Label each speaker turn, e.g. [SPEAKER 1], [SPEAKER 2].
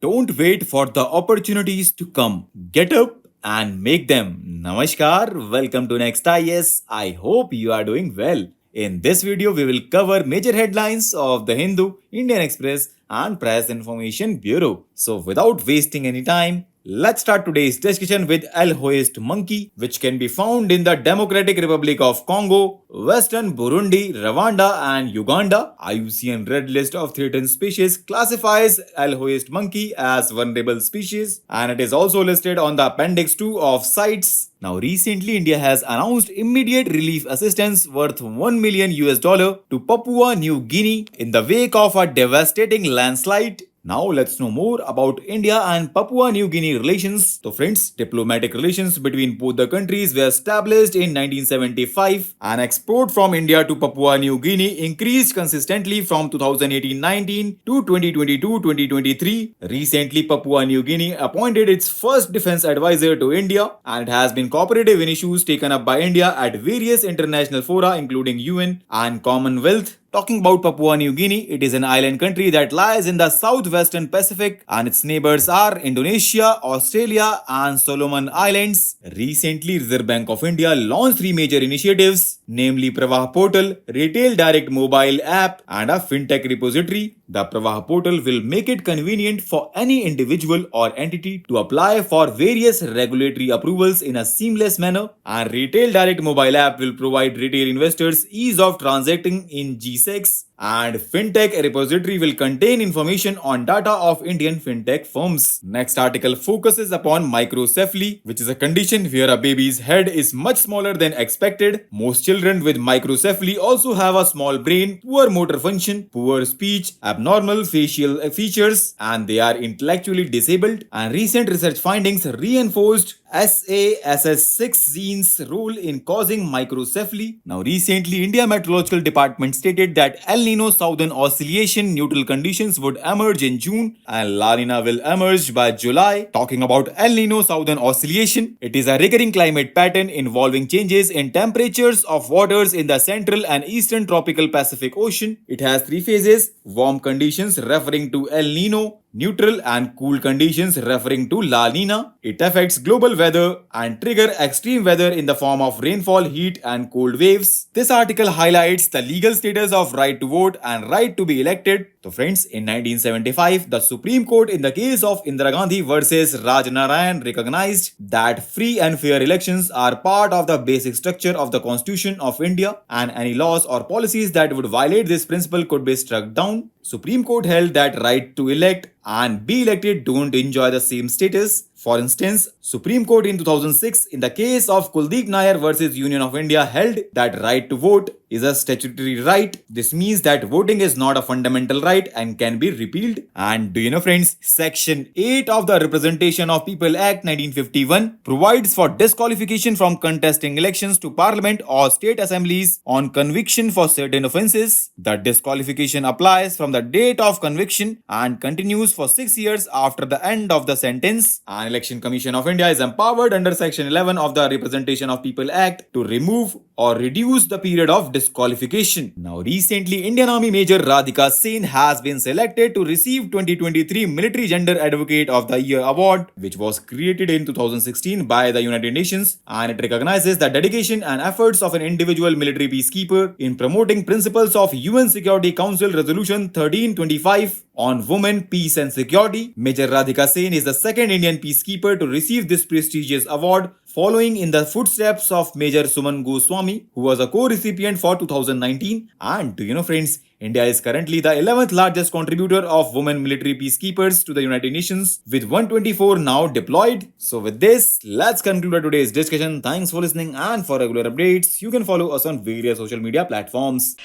[SPEAKER 1] Don't wait for the opportunities to come. Get up and make them. Namaskar, welcome to Next IS. I hope you are doing well. In this video, we will cover major headlines of the Hindu, Indian Express, and Press Information Bureau. So, without wasting any time, let's start today's discussion with El-hoist monkey, which can be found in the Democratic Republic of Congo, Western Burundi, Rwanda, and Uganda. IUCN Red List of Threatened Species classifies El-hoist monkey as vulnerable species, and it is also listed on the Appendix 2 of CITES. Now, recently, India has announced immediate relief assistance worth $1 million to Papua New Guinea in the wake of a devastating landslide. Now let's know more about India and Papua New Guinea relations. So friends, diplomatic relations between both the countries were established in 1975 and export from India to Papua New Guinea increased consistently from 2018-19 to 2022-2023. Recently, Papua New Guinea appointed its first defense advisor to India and it has been cooperative in issues taken up by India at various international fora including UN and Commonwealth. Talking about Papua New Guinea, it is an island country that lies in the southwestern Pacific and its neighbors are Indonesia, Australia and Solomon Islands. Recently, Reserve Bank of India launched three major initiatives, namely Pravah Portal, Retail Direct Mobile App and a FinTech repository. The Pravah Portal will make it convenient for any individual or entity to apply for various regulatory approvals in a seamless manner, and Retail Direct Mobile App will provide retail investors ease of transacting in G6, and FinTech repository will contain information on data of Indian FinTech firms. Next article focuses upon microcephaly, which is a condition where a baby's head is much smaller than expected. Most children with microcephaly also have a small brain, poor motor function, poor speech, abnormal facial features, and they are intellectually disabled. And recent research findings reinforced SAS6 gene's role in causing microcephaly. Now, recently, India Meteorological Department stated that El Nino Southern Oscillation neutral conditions would emerge in June and La Nina will emerge by July. Talking about El Nino Southern Oscillation, it is a recurring climate pattern involving changes in temperatures of waters in the central and eastern tropical Pacific Ocean. It has three phases: warm conditions referring to El Nino, neutral and cool conditions referring to La Nina. It affects global weather and trigger extreme weather in the form of rainfall, heat and cold waves. This article highlights the legal status of right to vote and right to be elected. So friends, in 1975, the Supreme Court in the case of Indira Gandhi versus Raj Narayan recognized that free and fair elections are part of the basic structure of the Constitution of India and any laws or policies that would violate this principle could be struck down. Supreme Court held that right to elect and be elected don't enjoy the same status. For instance, Supreme Court in 2006 in the case of Kuldeep Nair versus Union of India held that right to vote is a statutory right. This means that voting is not a fundamental right and can be repealed. And do you know friends, Section 8 of the Representation of People Act 1951 provides for disqualification from contesting elections to Parliament or state assemblies on conviction for certain offences. The disqualification applies from the date of conviction and continues for 6 years after the end of the sentence. An Election Commission of India is empowered under Section 11 of the Representation of People Act to remove or reduce the period of disqualification. Now, recently, Indian Army Major Radhika Sen has been selected to receive 2023 Military Gender Advocate of the Year Award, which was created in 2016 by the United Nations, and it recognizes the dedication and efforts of an individual military peacekeeper in promoting principles of UN Security Council Resolution 1325 on women, peace and security. Major Radhika Sen is the second Indian peacekeeper to receive this prestigious award, following in the footsteps of Major Suman Goswami, who was a co-recipient for 2019. And do you know friends, India is currently the 11th largest contributor of women military peacekeepers to the United Nations, with 124 now deployed. So with this, let's conclude today's discussion. Thanks for listening, and for regular updates, you can follow us on various social media platforms.